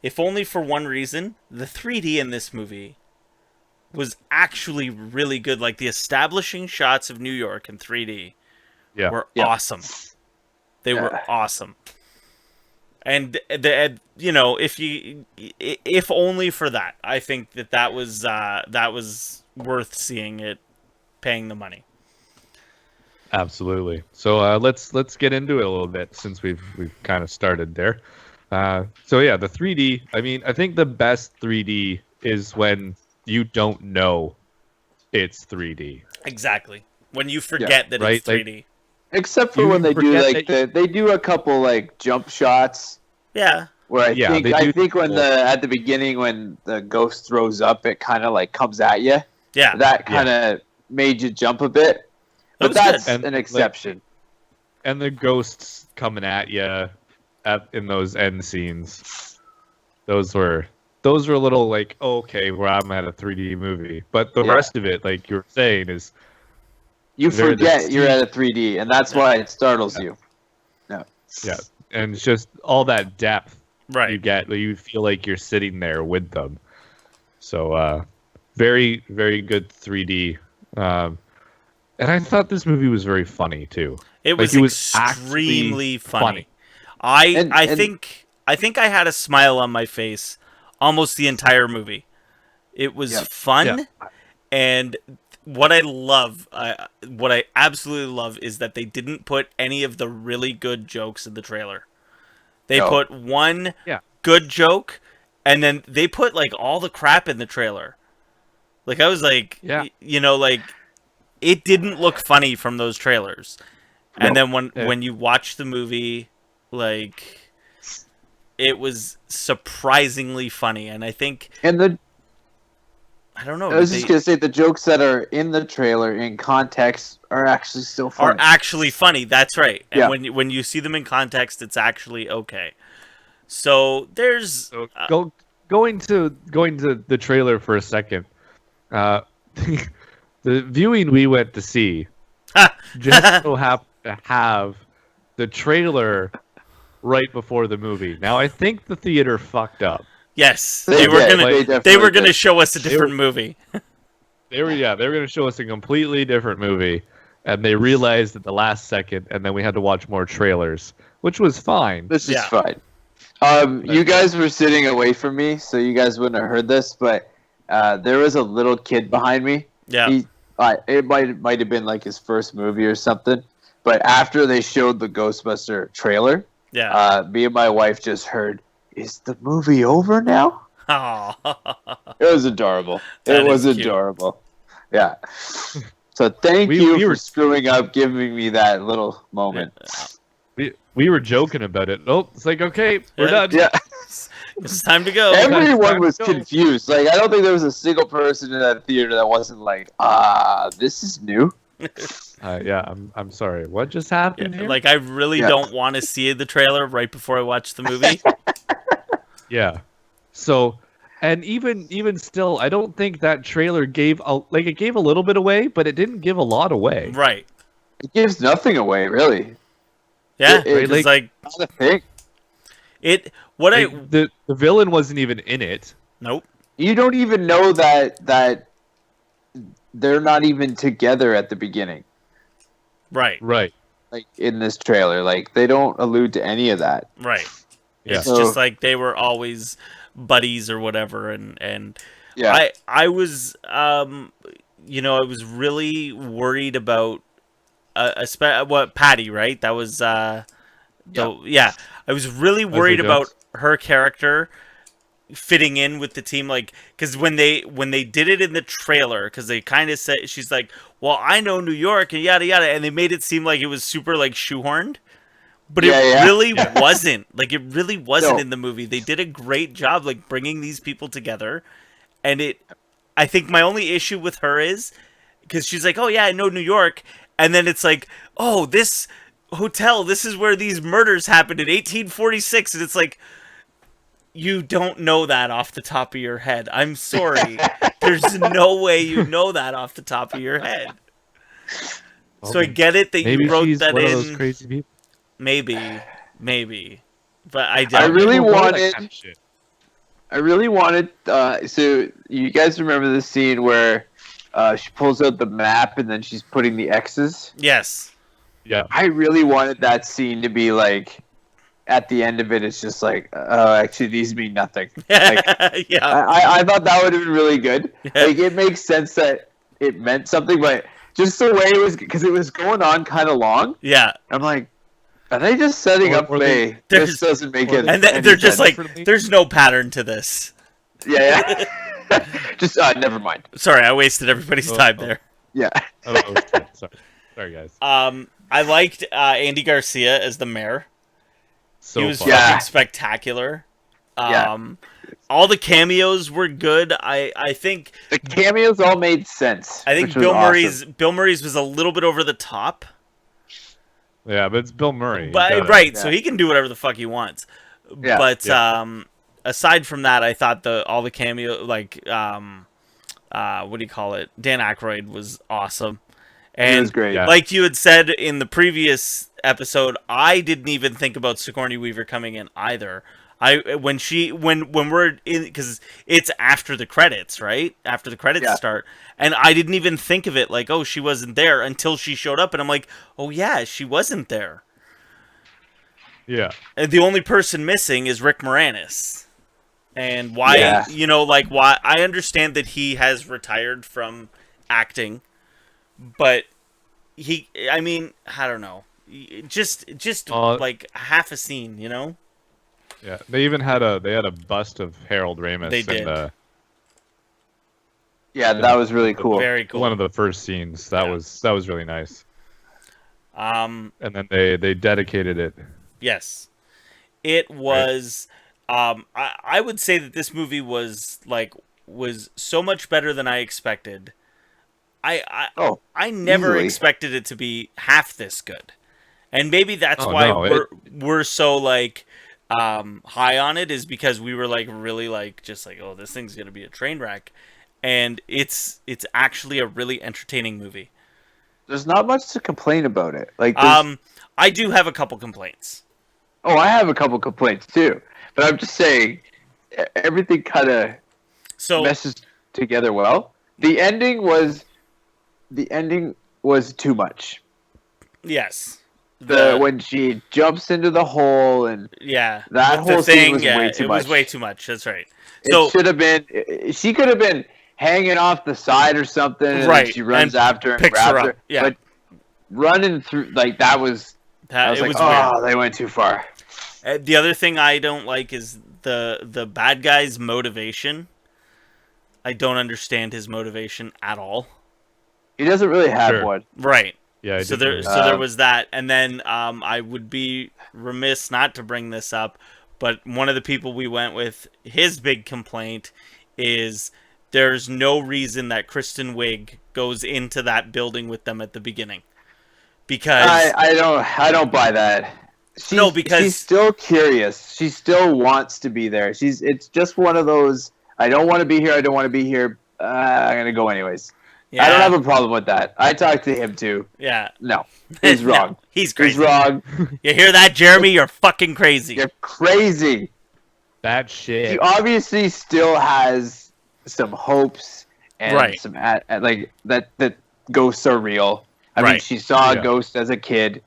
if only for one reason, the 3D in this movie was actually really good. Like the establishing shots of New York in 3D were awesome. They were awesome. And if only for that, I think that was worth seeing it, paying the money. Absolutely. So let's get into it a little bit since we've kind of started there. So yeah, the 3D. I mean, I think the best 3D is when you don't know it's 3D. Exactly. When you forget that it's 3D. Like, except for when they do they do a couple like jump shots. Yeah. Where I think when at the beginning when the ghost throws up, it kind of like comes at you. Yeah. That kind of made you jump a bit. But that's an exception. And the ghosts coming at you in those end scenes, those were a little like, okay, where I'm at a 3D movie. But the rest of it, like you were saying, is you forget you're at a 3D, and that's why it startles you. No. Yeah, and it's just all that depth you get. You feel like you're sitting there with them. So, very, very good 3D. And I thought this movie was very funny too. It was extremely funny. I think I had a smile on my face almost the entire movie. It was fun, and what I absolutely love is that they didn't put any of the really good jokes in the trailer. They put one good joke, and then they put like all the crap in the trailer. Like I was like, like. It didn't look funny from those trailers. And then when you watch the movie, like, it was surprisingly funny. And I think... I don't know. I was just going to say, the jokes that are in the trailer, in context, are actually still funny. Are actually funny, that's right. And when you see them in context, it's actually okay. So, there's... Going to the trailer for a second. The viewing we went to see just so happened to have the trailer right before the movie. Now I think the theater fucked up. Yes, they were gonna show us a different movie. They were gonna show us a completely different movie, and they realized at the last second, and then we had to watch more trailers, which was fine. This is fine. You guys were sitting away from me, so you guys wouldn't have heard this, but there was a little kid behind me. Yeah. It might have been like his first movie or something. But after they showed the Ghostbuster trailer, me and my wife just heard, "Is the movie over now?" It was adorable. It was adorable. Yeah. So thank you for screwing up, giving me that little moment. We were joking about it. Oh, it's like, okay, we're done. Yeah. It's time to go. Everyone was confused. Like, I don't think there was a single person in that theater that wasn't like, this is new. I'm sorry. What just happened here? Like, I really don't want to see the trailer right before I watch the movie. Yeah. So, and even still, I don't think that trailer gave it gave a little bit away, but it didn't give a lot away. Right. It gives nothing away, really. Yeah. It's like not a thing. The villain wasn't even in it. Nope. You don't even know that they're not even together at the beginning. Right. Right. Like in this trailer, like they don't allude to any of that. Right. Yeah. It's just like they were always buddies or whatever, and I was I was really worried about Patty, right? That was I was really worried about her character fitting in with the team, like, because when they did it in the trailer, because they kind of said, she's like, well, I know New York and yada yada, and they made it seem like it was super like shoehorned, but it really wasn't. Like, it really wasn't in the movie. They did a great job like bringing these people together, and I think my only issue with her is because she's like, oh yeah, I know New York, and then it's like, oh, this hotel, this is where these murders happened in 1846, and it's like, you don't know that off the top of your head. I'm sorry. There's no way you know that off the top of your head. So I get it that you wrote that in. Of those crazy people. Maybe maybe, but I I doubt. really People know that wanted. kind of shit. I really wanted. So you guys remember the scene where she pulls out the map and then she's putting the X's? Yes. Yeah. I really wanted that scene to be like, at the end of it, it's just like, oh, actually, these mean nothing. Like, Yeah. I thought that would have been really good. Like, it makes sense that it meant something, but just the way it was, because it was going on kind of long. Yeah. I'm like, are they just setting up Or Faye? There's- This doesn't make or it. And any they're just sense. like, there's no pattern to this. Yeah. Just never mind. Sorry, I wasted everybody's time Oh. there. Yeah. Oh, okay. Sorry, guys. I liked Andy Garcia as the mayor. So He was fun. Yeah. fucking spectacular. Yeah. All the cameos were good. I think The cameos all made sense. I think which was Bill awesome. Murray's was a little bit over the top. Yeah, but it's Bill Murray. You But gotta- right, yeah. so he can do whatever the fuck he wants. Yeah, But yeah. aside from that, I thought all the cameo what do you call it? Dan Aykroyd was awesome. It And was great. Yeah. like you had said in the previous episode, I didn't even think about Sigourney Weaver coming in either. When we're in, because it's after the credits, right? After the credits Yeah. start, and I didn't even think of it like, oh, she wasn't there until she showed up, and I'm like, oh yeah, she wasn't there. Yeah. And the only person missing is Rick Moranis. And why, Yeah. why I understand that he has retired from acting, but I don't know. Just like half a scene, you know? Yeah. They even had a bust of Harold Ramis They in did. Yeah, that was really cool. Very cool. one of the first scenes. That Yeah. was really nice. Um, And then they dedicated it. yes. It was I would say that this movie was so much better than I expected. Oh, I never easily. expected it to be half this good. And maybe that's Oh, why no, we're so high on it, is because we were really just like, oh, this thing's gonna be a train wreck. And it's actually a really entertaining movie. there's not much to complain about it. Like, I do have a couple complaints. oh, I have a couple complaints too, but I'm just saying everything kind of So meshes together well. The ending was too much. yes, When she jumps into the hole and yeah, that with the whole scene was way too it was much. way too much. That's right. it So should have been. She could have been hanging off the side or something, and Right, then she runs and after and picks grabs her her. up, yeah. But running through that was. I was it like, was oh, weird. they went too far. The other thing I don't like is the bad guy's motivation. I don't understand his motivation at all. He doesn't really have Sure. one. Right. Yeah. I So did there, notice. so there was that, and then I would be remiss not to bring this up, but one of the people we went with, his big complaint is there's no reason that Kristen Wiig goes into that building with them at the beginning, because I don't buy that. because she's still curious. She still wants to be there. It's just one of those. I don't want to be here. I don't want to be here. I'm gonna go anyways. yeah, I don't have a problem with that. I talked to him too. yeah, No, he's No, wrong. he's crazy. He's wrong. You hear that, Jeremy? You're fucking crazy. You're crazy. That He shit. obviously still has some hopes and Right. some like that ghosts are real. I mean, Right. she saw Yeah. a ghost as a kid.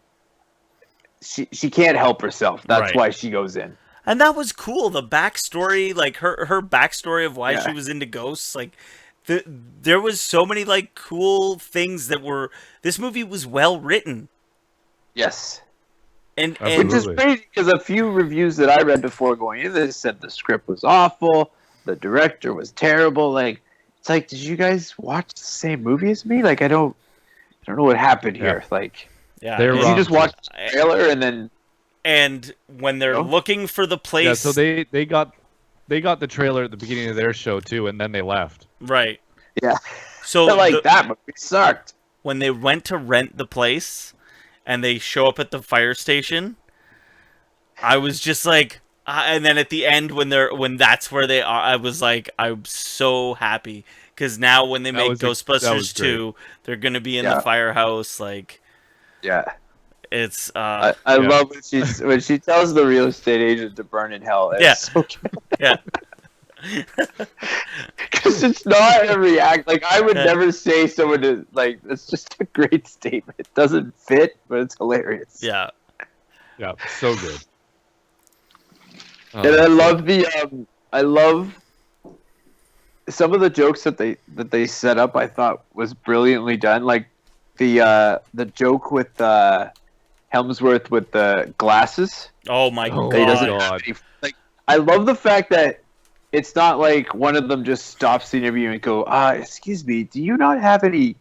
She can't help herself. That's Right. why she goes in. And that was cool. The backstory, like her backstory of why Yeah. she was into ghosts, like there was so many cool things that were. This movie was well written, Yes. and Which and is Absolutely. crazy because a few reviews that I read before going into this said the script was awful, the director was terrible. Like, it's like, did you guys watch the same movie as me? Like, I don't know what happened here. Like, yeah, They're did and, you wrong. just watch the trailer and then? and when they're No? looking for the place, Yeah. So they got the trailer at the beginning of their show too, and then they left. right. Yeah. So Like that movie sucked. when they went to rent the place, and they show up at the fire station, I was just like, and then at the end when that's where they are, I was like, I'm so happy because now when they That make was that Ghostbusters was great. 2, they're gonna be in Yeah. the firehouse. Like, Yeah. It's I love when she tells the real estate agent to burn in hell. It's so good. Yeah. Because it's not a react. Like, I would never say someone to, like, it's just a great statement. It doesn't fit, but it's hilarious. Yeah. Yeah, so good. And I love I love some of the jokes that they set up. I thought was brilliantly done. Like the joke with Helmsworth with the glasses. Oh my He doesn't god. have any, like, I love the fact that it's not like one of them just stops the interview and go, excuse me, do you not have any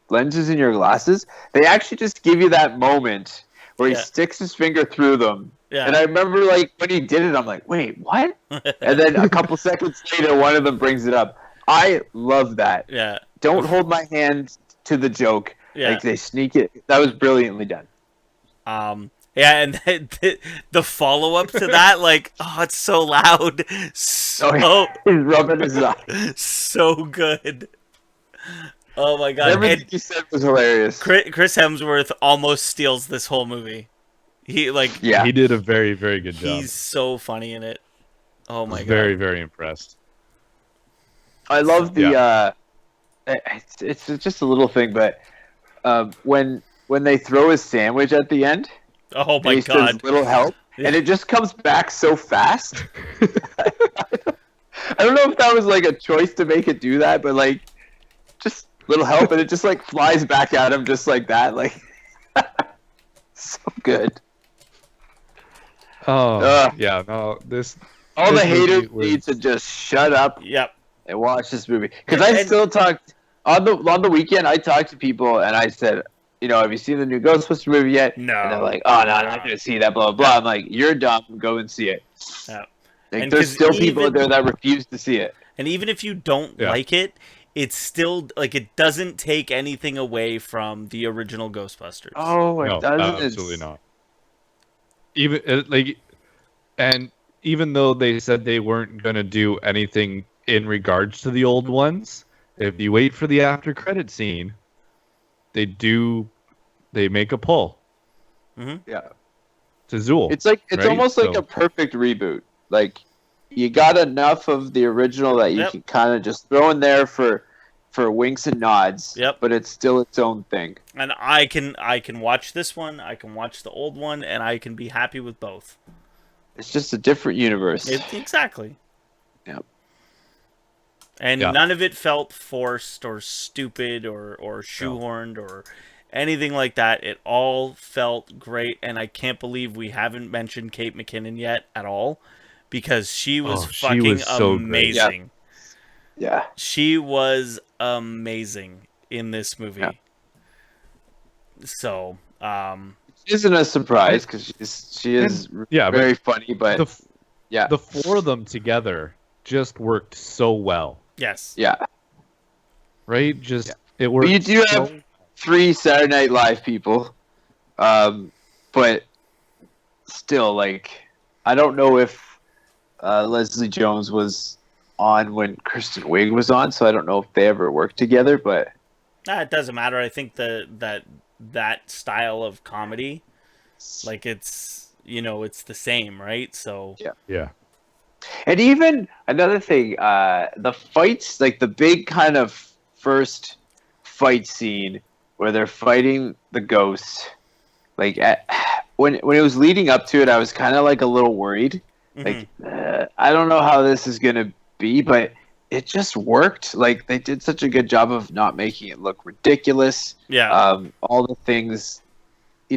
lenses in your glasses? They actually just give you that moment where he sticks his finger through them. Yeah. And I remember, like, when he did it, I'm like, wait, what? And then a couple seconds later, one of them brings it up. I love that. Yeah. Don't hold my hand to the joke. Yeah. Like, they sneak it. That was brilliantly done. Yeah, and the follow-up to that, like, oh, it's so loud. So, he's rubbing his eye. So good. Oh my god. Everything he said was hilarious. Chris Hemsworth almost steals this whole movie. He did a very, very good job. He's so funny in it. Oh my god. Very, very impressed. I love the it's just a little thing, but when they throw his sandwich at the end, oh my god, says, little help, and it just comes back so fast. I don't know if that was like a choice to make it do that, but like just little help, and it just like flies back at him just like that, like so good. Oh yeah, no, all the this haters was... need to just shut up. Yep. And watch this movie, because I still talked on the weekend. I talked to people and I said, have you seen the new Ghostbusters movie yet? No. And they're like, oh no, I'm not gonna see that. Blah blah blah. I'm like, you're dumb. Go and see it. Yeah. Like, there's still people out there that refuse to see it. And even if you don't like it, it's still like it doesn't take anything away from the original Ghostbusters. Oh, it doesn't. Absolutely not. Even though they said they weren't going to do anything in regards to the old ones, if you wait for the after credit scene, they make a pull. Mm-hmm. Yeah. To Zool. It's almost like a perfect reboot. Like, you got enough of the original that you can kind of just throw in there for winks and nods. Yep. But it's still its own thing. And I can watch this one, I can watch the old one, and I can be happy with both. It's just a different universe. Exactly. Yep. And none of it felt forced or stupid or shoehorned or anything like that. It all felt great, and I can't believe we haven't mentioned Kate McKinnon yet at all, because she was so amazing. Yeah. She was amazing in this movie. Yeah. So, isn't a surprise because she is very funny, but the four of them together just worked so well. Yes. Yeah. Right? It worked. But you do have 3 Saturday Night Live people, but still, like, I don't know if Leslie Jones was on when Kristen Wiig was on, so I don't know if they ever worked together, but it doesn't matter. I think that style of comedy, like, it's it's the same, right? So yeah. And even another thing, the fights, like the big kind of first fight scene where they're fighting the ghosts, like when it was leading up to it, I was kind of like a little worried. Like, I don't know how this is gonna be, but it just worked. Like, they did such a good job of not making it look ridiculous. Yeah. All the things, they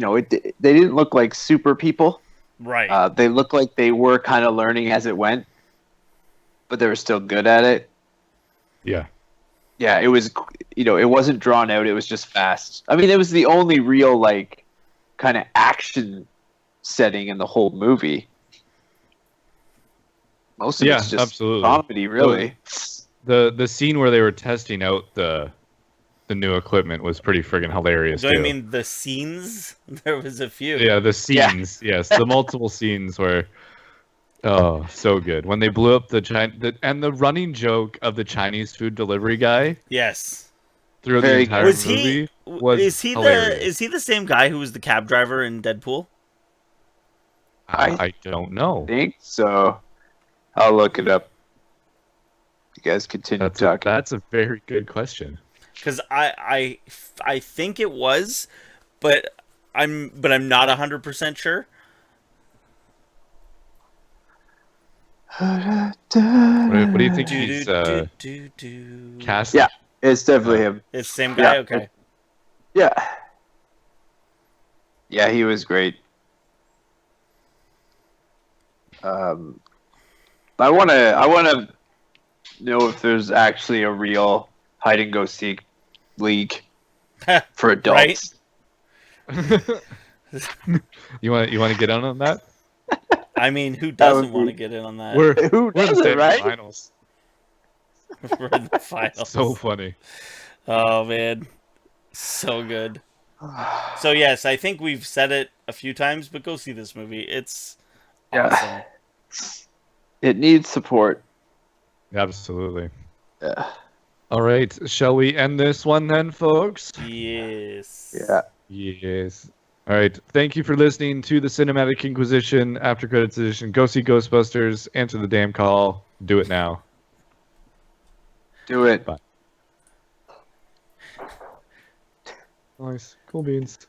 didn't look like super people. Right. They looked like they were kind of learning as it went, but they were still good at it. Yeah. Yeah, it was, it wasn't drawn out. It was just fast. I mean, it was the only real, like, kind of action setting in the whole movie. Most of it's just absolutely. comedy, really. The scene where they were testing out the new equipment was pretty friggin' hilarious. I mean the scenes? There was a few. Yeah, the scenes. Yes, the multiple scenes were so good. When they blew up and the running joke of the Chinese food delivery guy. Yes. Through the entire movie. was hilarious. Is he the same guy who was the cab driver in Deadpool? I don't know. I think so. I'll look it up. You guys continue talking. That's a very good question. Because I think it was, but I'm not 100% sure. What do you think he's cast? Yeah, it's definitely him. It's the same guy. Yeah. Okay. Yeah. Yeah, he was great. I wanna know if there's actually a real hide and go seek league for adults. You want to get on that? I mean, who doesn't want to get in on that? We're Who in doesn't, the right? finals. We're in the finals. So funny. Oh man, so good. So yes, I think we've said it a few times, but go see this movie. It's awesome. It needs support. Absolutely. Yeah. All right, shall we end this one then, folks? Yes. Yeah. Yes. All right. Thank you for listening to the Cinematic Inquisition After Credits Edition. Go see Ghostbusters. Answer the damn call. Do it now. Do it. Bye. Nice. Cool beans.